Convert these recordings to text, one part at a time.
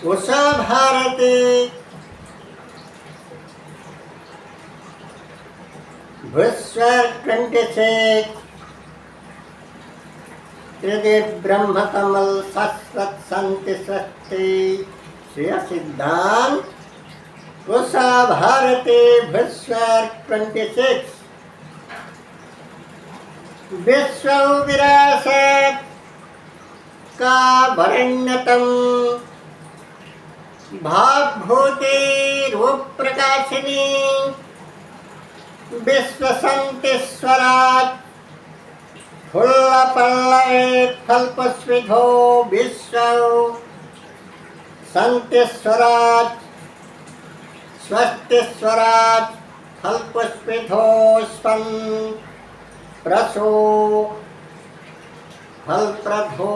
उषा भारती भूस्वर 26 हृदय ब्रह्म कमल शाश्वत शांति सृष्टि श्रेय सिद्धांत उषा भारती भूस्वर 26 विश्व विरासत का वरण्यतम भावभूति रूप प्रकाशिनी विश्व शांति स्वराज फुल्ल पल्लवित कल्पस्विधो विश्व शांति स्वराज स्वस्ति स्वराज कल्पस्विधो स्पन प्रसो फलप्रदो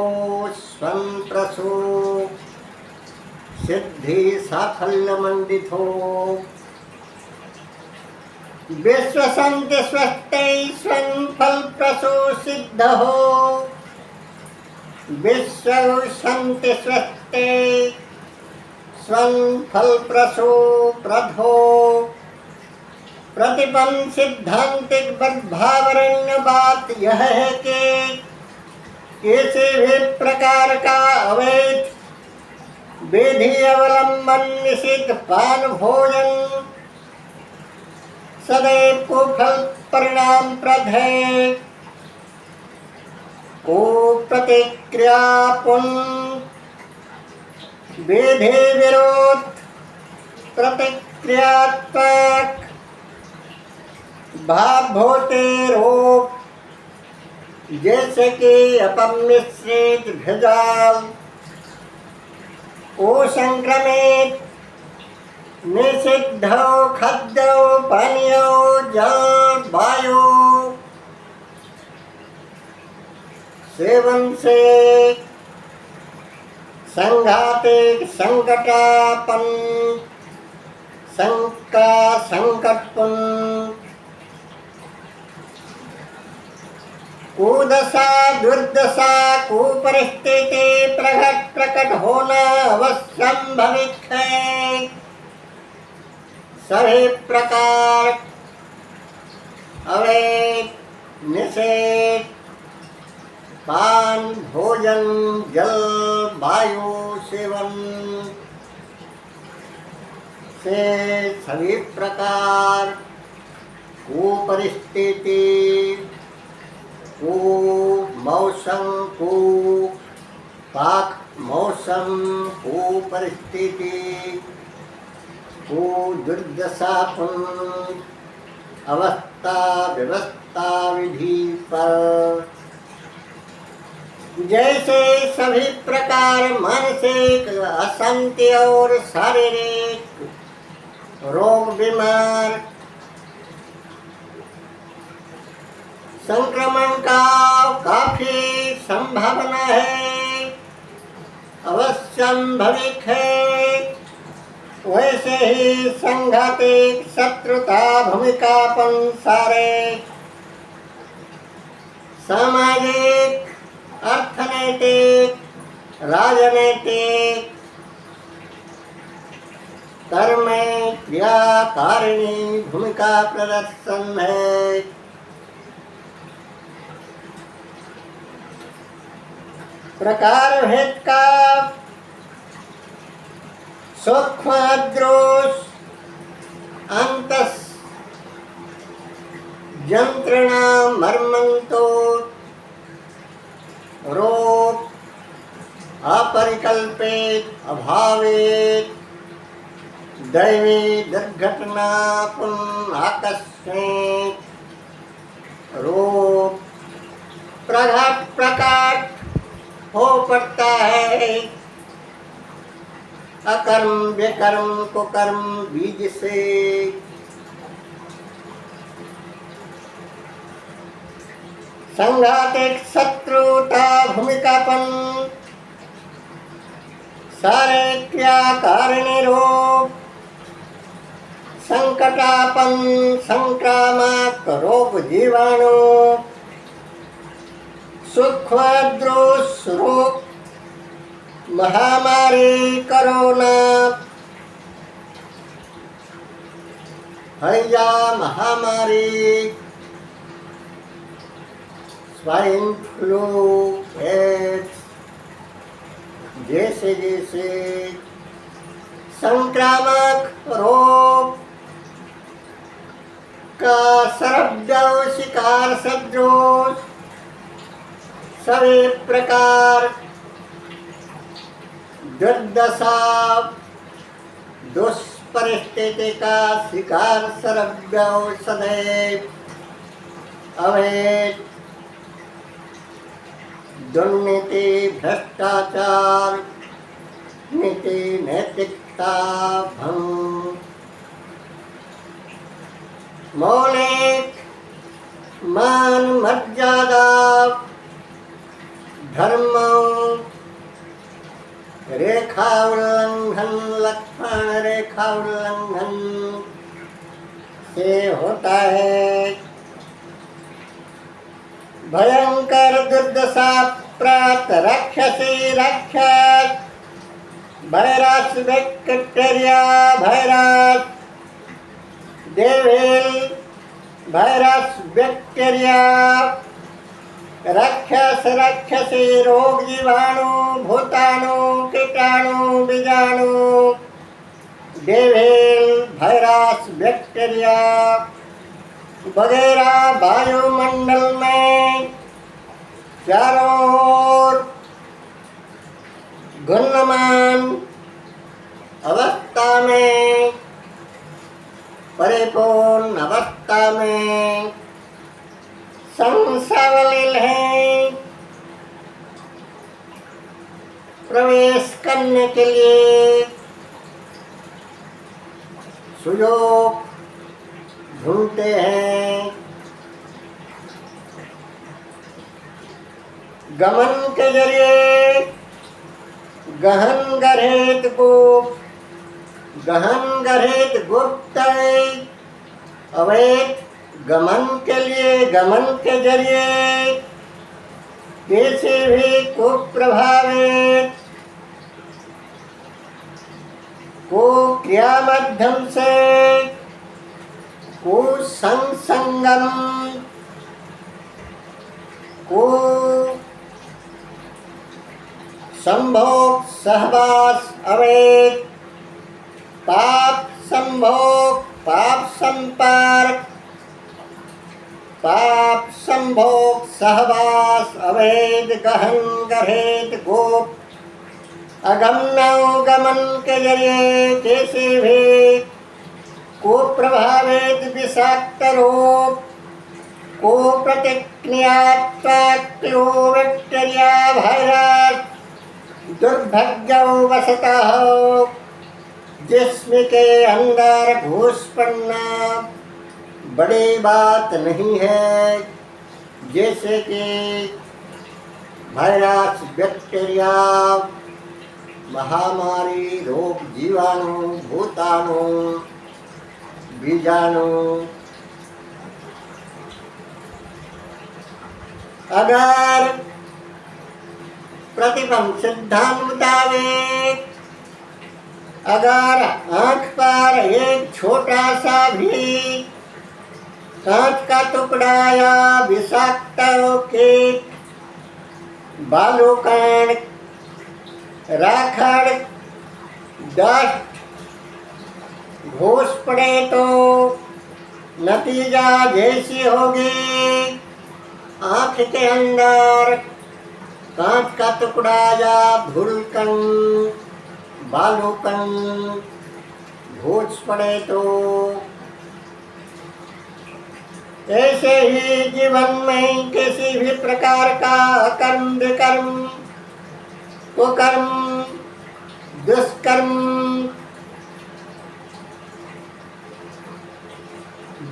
स्वं प्रसो सिद्धि साफल्य मंडितो विश्व शांति स्वस्ति स्वं फल प्रसो सिद्ध हो विश्व शांति स्वस्ति स्वं फल प्रसो प्रधो प्रतिपन्न सिद्धांतिक बद्भावरण्य बात यह है कि किसी भी प्रकार का अवैध विधि अवलंबन निषिद्ध पान भोजन सदैव कुफल परिणाम प्रद है। को प्रतिक्रिया पुण्य विधि विरोध प्रतिक्रियात्मक भावभूति रूप जैसे कि अपमिश्रित भेजाल ओ संक्रमित निषिद्ध खाद्य पानीय जल वायु सेवन से संघातिक संकटापन संकटपन कुदशा दुर्दशा कुपरिस्थिति प्रकट होना अवश्यम भवित है। सभी प्रकार अवैध निषेध पान भोजन जल वायु सेवन से सभी प्रकार कुपरिस्थिति को मौसम को पाक मौसम को परिस्थिति को दुर्दशापन अवस्था व्यवस्था विधि पर जैसे सभी प्रकार मानसिक अशांति और शारीरिक रोग बीमार संक्रमण का काफी संभावना है अवश्यम भविक है। वैसे ही संघातिक शत्रुता भूमिकापन सारे सामाजिक अर्थनैतिक राजनैतिक कर्म में क्रियाकारिणी भूमिका प्रदर्शन है। प्रकार भेद का सूक्ष्म दोष अंतस यंत्रणा मर्मंतो रोग अपरिकल्पित अभावित दैवी दुर्घटना आकस्मिक रोग प्रकट हो पड़ता है। अकर्म विकर्म कुकर्म बीज से संघातिक शत्रुता भूमिकापन सारे क्रियाकारिणी रोग संकटापन संक्रामक रोग जीवाणु सूक्ष्म दोष रोग महामारी कोरोना, हैजा महामारी, स्वाइन फ्लू, एड्स जैसे जैसे संक्रामक रोग का सर्वव्यापी शिकार सदृश सभी प्रकार दुर्दशा दुष्परिस्थिति का शिकार सर्वव्यापी सदैव अवैध दुर्नीति भ्रष्टाचार नीति नैतिकता भंग मौलिक मान मर्यादा धर्म रेखा उल्लंघन लक्ष्मण रेखा उल्लंघन से होता है। भयंकर दुर्दशा प्राप्त राक्षसी राक्षस virus bacteria virus devil virus bacteria राक्षस राक्षसी रोग जीवाणु भूताणु कीटाणु बीजाणु डेविल वायरस बैक्टीरिया वगैरह वायुमंडल में चारों ओर घूर्णमान अवस्था में परिपूर्ण अवस्था में संसावलील है। प्रवेश करने के लिए सुयोग ढूंढते हैं। गमन के जरिए गहन गरहित गुप्त अवैध गमन के लिए गमन के जरिए किसी भी कुप्रभावित को क्रिया माध्यम से कुसंगम को संभोग सहवास अवैध पाप संभोग पाप संपर्क पाप संभोग सहवास अवैध गहन गरहित गुप्त अगम्य गमन के जरिए किसी भी को प्रभावित विषाक्त रोग को प्रतिक्रियात्मक बैक्टीरिया वायरस दुर्भाग्यवशतः हो जिस्म के अंदर घुस पड़ना बड़ी बात नहीं है। जैसे कि वायरस बैक्टीरिया महामारी रोग जीवाणु भूताणु बीजाणु अगर प्रतिपन्न सिद्धांत मुताबिक अगर आंख पर एक छोटा सा भी कांच का टुकड़ा या विषाक्त कीट बालूकण राखड़ डस्ट घुस पड़े तो नतीजा जैसी होगी आँख के अंदर कांच का टुकड़ा या धूलकण बालूकण घुस पड़े तो ऐसे ही जीवन में किसी भी प्रकार का कर्म विकर्म कुकर्म दुष्कर्म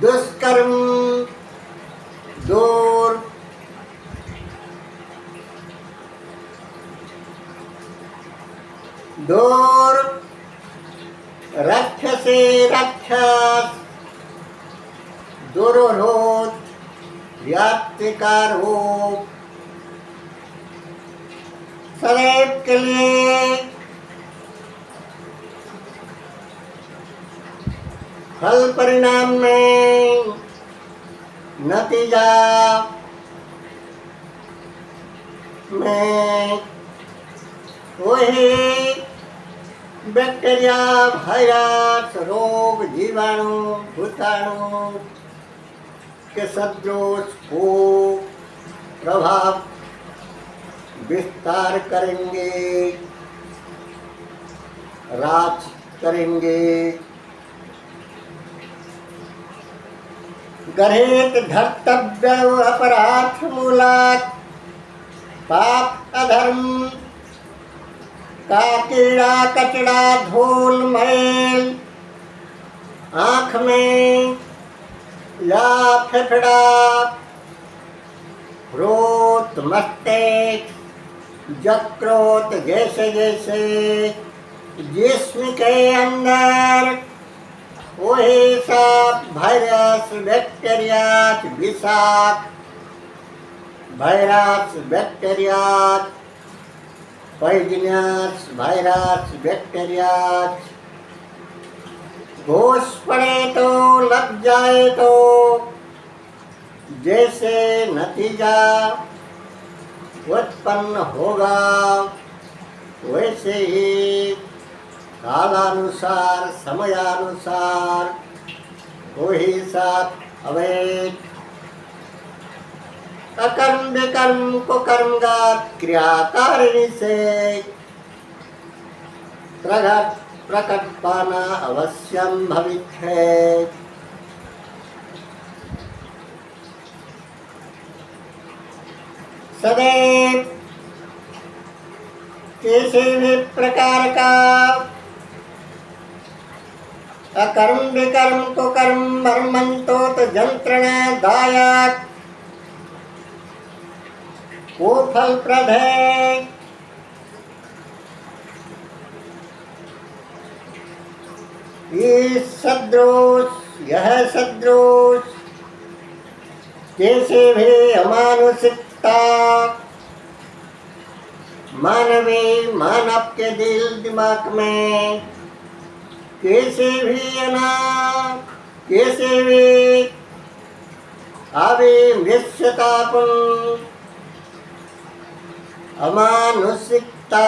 दुष्कर्म दूर दूर राक्षसे राक्षस दुरोध व्याप्तिकार रूप सदैव के लिए फल परिणाम में नतीजा में वही बैक्टीरिया, वायरस, रोग, जीवाणु, भूताणु के सदृश को प्रभाव विस्तार करेंगे, राज करेंगे। गृहीत धर्तव्य अपराध मूलक पाप अधर्म का कीड़ा कचड़ा धूल मैल आँख में या फेफड़ा रोत मस्तिष्क यकृत जैसे जैसे जिस्म के अंदर वही सब वायरस बैक्टीरिया विषाक्त virus bacteria poisonous virus bacteria Ghosh पड़े तो लग जाए तो जैसे नतीजा उत्पन्न होगा वैसे ही कालानुसार समयानुसार वही साथ अवैध अकर्म विकर्म को कर्मगा क्रियाकारिणी से प्रकट पाना अवश्यम भवित है। सदैव किसी भी प्रकार का अकर्म विकर्म को कर्म मर्मंतो तो यंत्रणा दायक वो फलप्रद है। ये सदृश यह सदृश जैसे भी अमानुषिकता मानवी मानव के दिल दिमाग में कैसे भी कैसे भी अविमृश्यतापूर्ण अमानुषिकता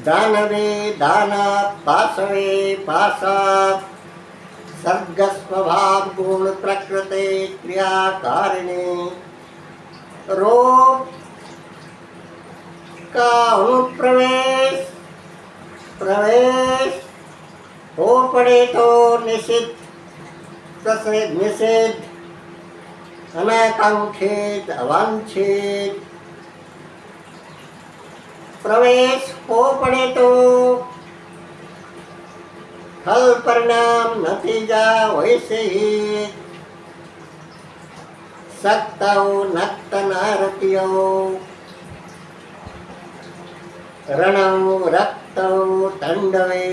दानवे दाना पाशवे पाशा सर्ग स्वभाव गुण प्रकृति क्रियाकारिणी रोग का अनुप्रवेश प्रवेश हो पड़े तो निषिद्ध निषेध अनाकांक्षित अवांछित प्रवेश हो पड़े तो फल परिणाम नतीजा वैसे ही सक्तौ नक्त नारतियो रणौ रक्तौ तंडवे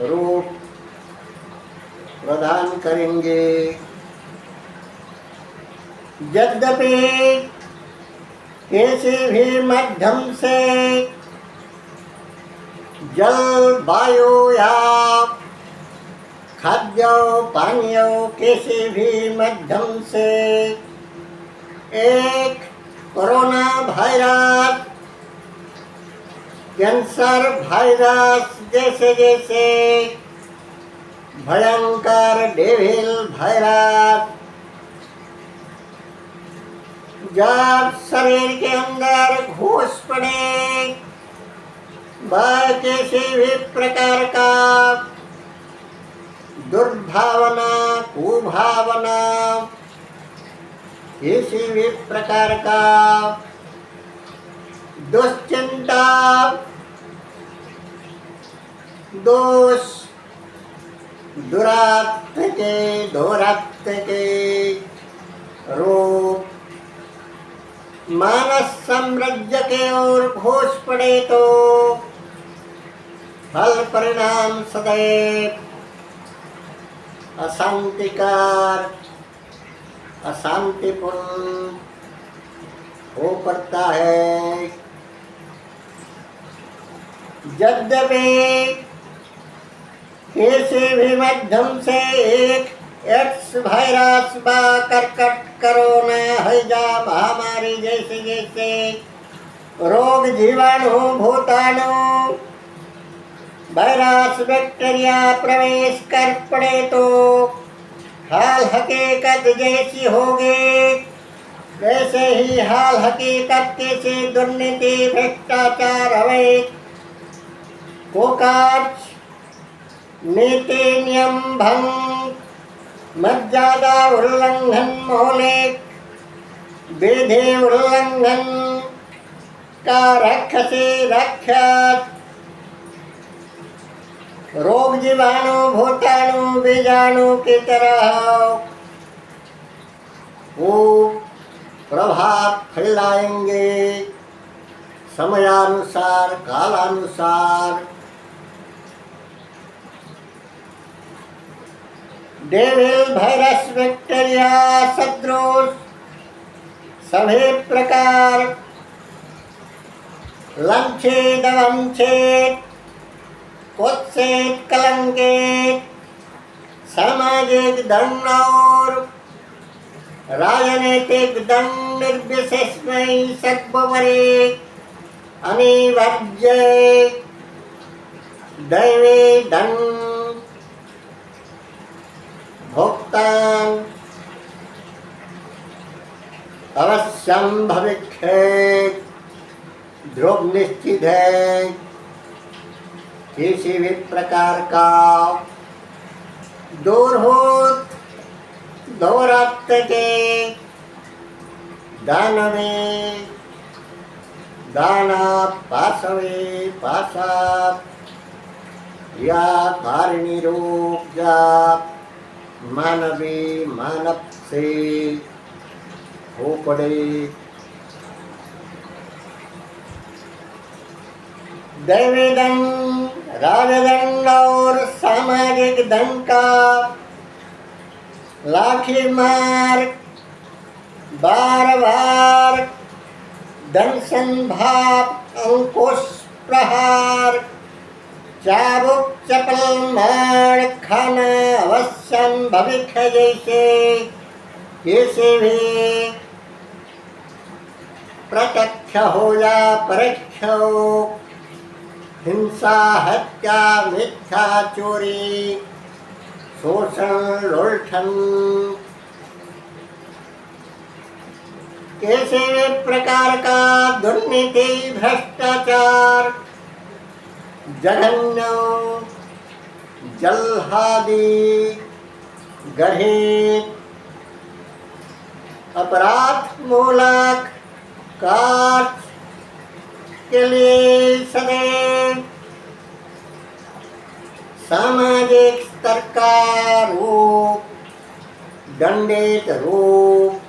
रूप प्रदान करेंगे। यद्यपि किसी भी माध्यम से जल वायु या खाद्य पानीय किसी भी माध्यम से एक कोरोना वायरस कैंसर वायरस जैसे जैसे भयंकर डेविल वायरस जब शरीर के अंदर घुस पड़े वह किसी भी प्रकार का दुर्भावना कुभावना किसी भी प्रकार का दुश्चिंता दोष दुरात्म के रूप मानस साम्राज्य के ओर घोष पड़े तो फल परिणाम सदैव अशांतिकार अशांतिपूर्ण हो पड़ता है। यद्यपि किसी भी माध्यम से एक एक्स वायरस व कर्कट, कोरोना, हैजा, महामारी जैसे जैसे रोग, जीवाणु, भूताणु, वायरस, बैक्टीरिया प्रवेश कर पड़े तो हाल हकीकत जैसी होगी, वैसे ही हाल हकीकत के से दुर्नीति, भ्रष्टाचार, अवैध कुकार्य, नीति नियम भंग, मर्यादा उल्लंघन, मौलिक विधि उल्लंघन का राक्षसी राक्षस रोग, जीवाणु, भूताणु, बीजाणु की तरह वो प्रभाव फैलाएंगे। समयानुसार, कालानुसार डेविल, वायरस, बैक्टीरिया सदृश सभी प्रकार लंछित, वंचित, कुत्सित, कलंकित सामाजिक दंड और राजनीतिक दंड निर्विशेष में सर्वोपरि अनिवार्य दैवी दंड भुगतान अवश्यम भविष्यति, ध्रुव निश्चित है। किसी भी प्रकार का दूरहोत दौरात के दानवे दाना पाशवे पाशात या कारिणी रूप जाप मानवी मानव से हो पड़े। दैवी दंड, राजदंड और सामाजिक दंड का लाठी मार, बार बार दंशन भाव, अंकुश प्रहार, चाबुक, चपल मार खाना अवश्यम भविष्य जैसे किसी भी प्रत्यक्ष हो या परोक्ष हो हिंसा, हत्या, मिथ्या, चोरी, शोषण, लुंठन किसी भी प्रकार का दुर्नीति, भ्रष्टाचार, जघन्य जल्हादी, गढ़ित अपराध मूलक कार्य के लिए सदैव सामाजिक स्तर का रूप, दंडित रूप,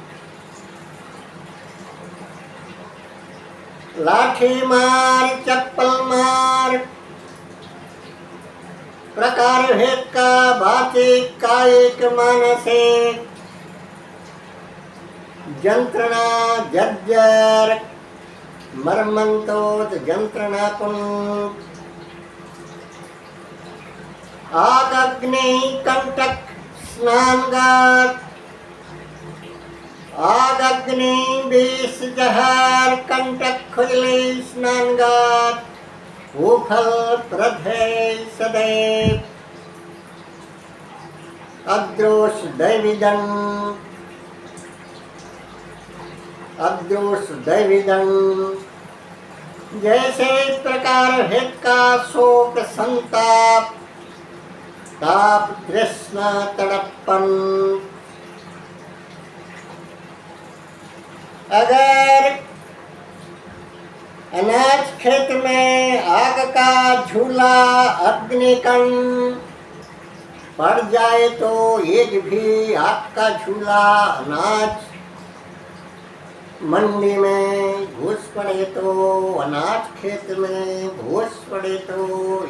लाठी मार, चप्पल मार, प्रकार भेद का वाचिक, कायिक, मानसिक यंत्रणा, जर्जर, मर्मंतोद यंत्रणापूर्ण आग, अग्नि, कंटक, स्नानगार, आग, अग्नि, विष, जहर, कंटक, खुजली, स्नानगार, उफल, प्रधेय, सदैव अद्रोष, दैविदंड, अद्रोष, दैविदंड जैसे इस प्रकार भेद का शोक, संताप, ताप, तृष्णा, तड़पन अगर अनाज खेत में आग का झूला, अग्निकण पड़ जाए तो एक भी आग का झूला अनाज मंडी में घुस पड़े तो अनाज खेत में घुस पड़े तो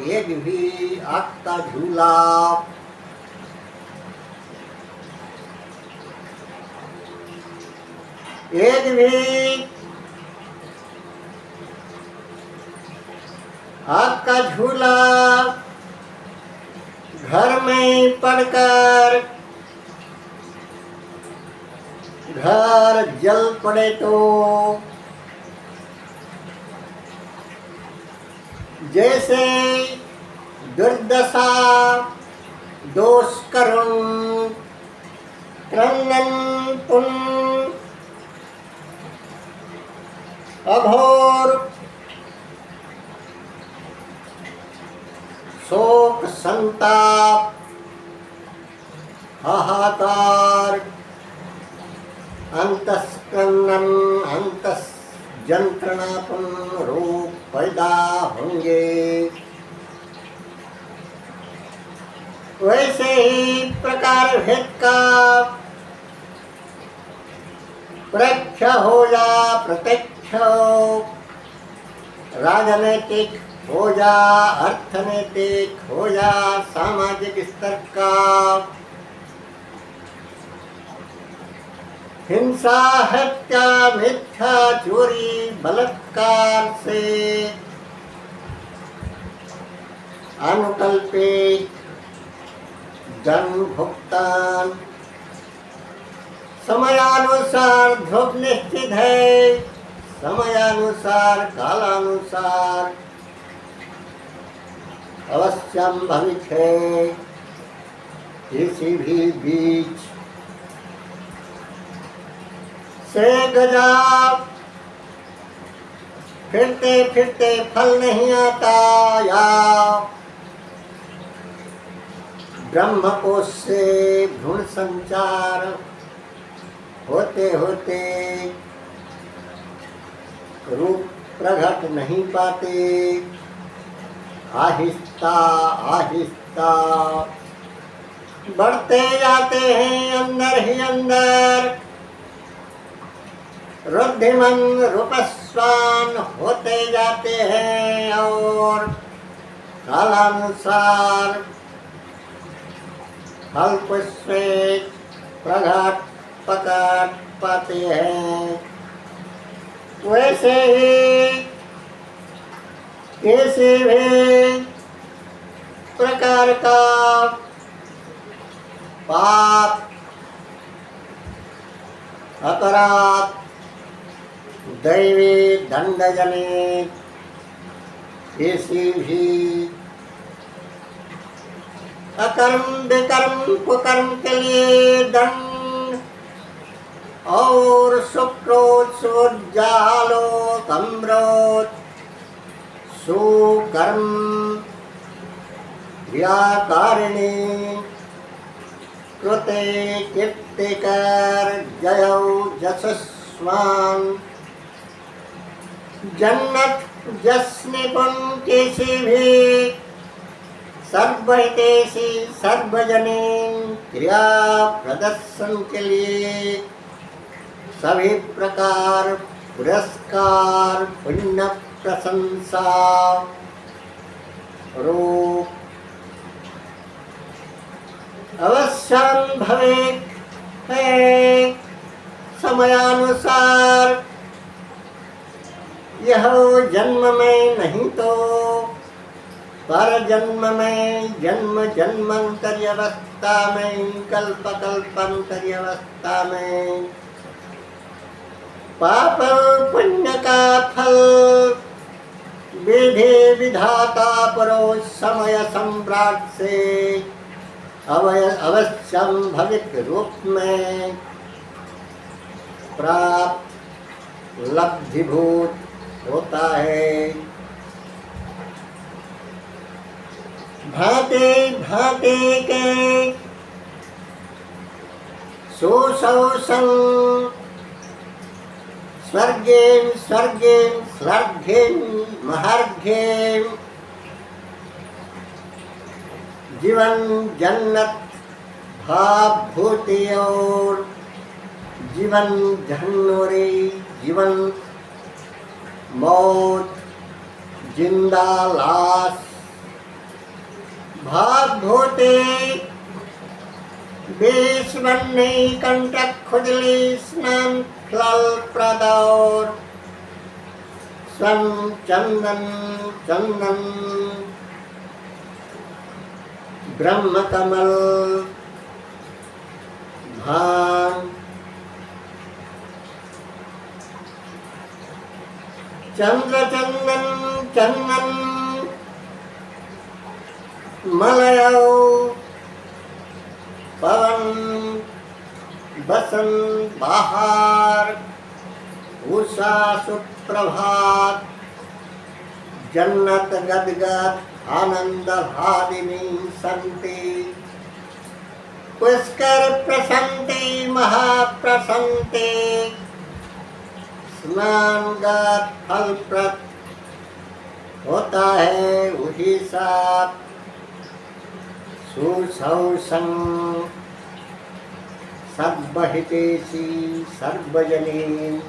एक भी आग का झूला एक भी आग का झूला घर में पड़कर घर जल पड़े तो जैसे दुर्दशा दोष करुण क्रंदन पुन अघोर शोक संताप हाहाकार अंतस्कंदन अंतस जंत्रणापन रोग पैदा होंगे। वैसे ही प्रकार भेद का प्रत्यक्ष हो या प्रत्यक्ष हो, राजनैतिक हो या अर्थनैतिक हो या सामाजिक स्तर का, हिंसा हत्या मिथ्या चोरी बलात्कार से अनुकल्पित दंड भुगतान समयानुसार ध्रुव निश्चित है, समयानुसार कालानुसार अवश्यम भवित है। किसी भी बीच से गजा फिरते फिरते फल नहीं आता, या ब्रह्मकोश से भ्रूण संचार होते होते रूप प्रकट नहीं पाते। आहिस्ता आहिस्ता बढ़ते जाते हैं अंदर ही अंदर, रुद्धिमन रूपस्वान होते जाते हैं और कालानुसार फल पुष्प प्रकट पकड़ पाते हैं। वैसे ही किसी भी प्रकार का पाप अपराध दैवी दंड जनित किसी भी अकर्म विकर्म कुकर्म के लिए दंड और सुक्रोध सुजालो कम्रोध सुकर्म व्याकारिणी कृते कीर्तिकर जयौ जसस्वान जन्नत जस्निपुन किसी भी सर्वहितैषी सर्वजनीन क्रिया प्रदर्शन के लिए सभी प्रकार पुरस्कार पुण्य प्रशंसा रूप अवश्यम भवेत् है। समयानुसार यह जन्म में नहीं तो पर जन्म में, जन्म जन्मांतरी अवस्था में, कल्प कल्पांतरी अवस्था में पाप पुण्य का फल विधि विधाता परो समय सम्राट से अवश्यम भवित रूप में प्राप्त लब्धिभूत होता है। भांति भांति के सुशौसं स्वर्गें स्वर्गें स्वर्गें महर्घें जीवन जन्नत भाव भूति और जीवन झन्नोरे जीवन मौत जिंदा लाश भाव भूते बेस बनने कंटक खुजली स्नान फल प्रदौर सन चंदन चंदन ब्रह्म कमल भान चंद्र चंदन चंदन मलयो पवन बसंत बहार उषा सुप्रभात जन्नत गदगद आनंद भादिनी संति पुष्कर प्रसंति महाप्रसंति स्नानगत फलप्रद होता है उसी साथ सुसौसं सद्बहितेशी सर्वजनीन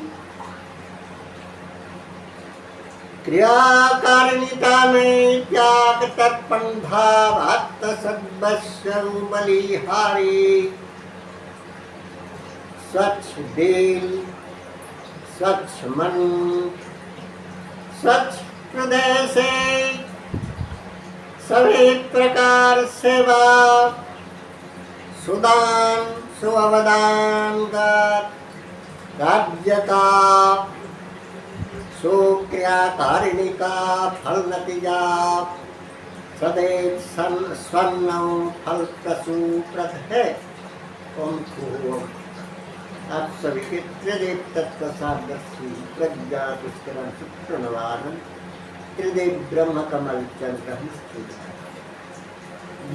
क्रियाकारिणीता में त्याग तर्पण भाव आत्म सद्वस्व बलिहारी स्वच्छ दिल स्वच्छ मन स्वच्छ हृदय से सभी प्रकार सेवा सुदान सुअवदान राज्य का सुक्रियाकारिणी का फल नतीजा सदैव स्वर्ण फल प्रसूप्रद है। ओम खूब आप सभी के त्रिदेव तत्व सादृश्य प्रज्ञा पुष्करण शुक्रणवान त्रिदेव ब्रह्म कमल चंद्र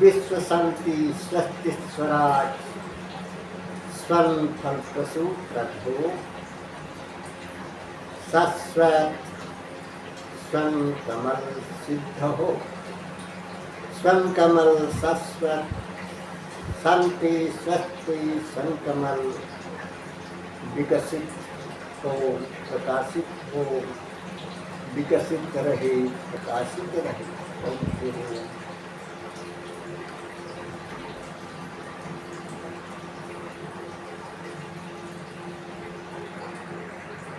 विश्व शांति स्वस्ति स्वराज स्वर्ण फल प्रसूप्रद हो शाश्वत स्वर्ण कमल सिद्ध हो स्वर्ण कमल शाश्वत शांति स्वस्ति स्वर्ण कमल विकसित हो प्रकाशित हो विकसित रहे प्रकाशित रहे।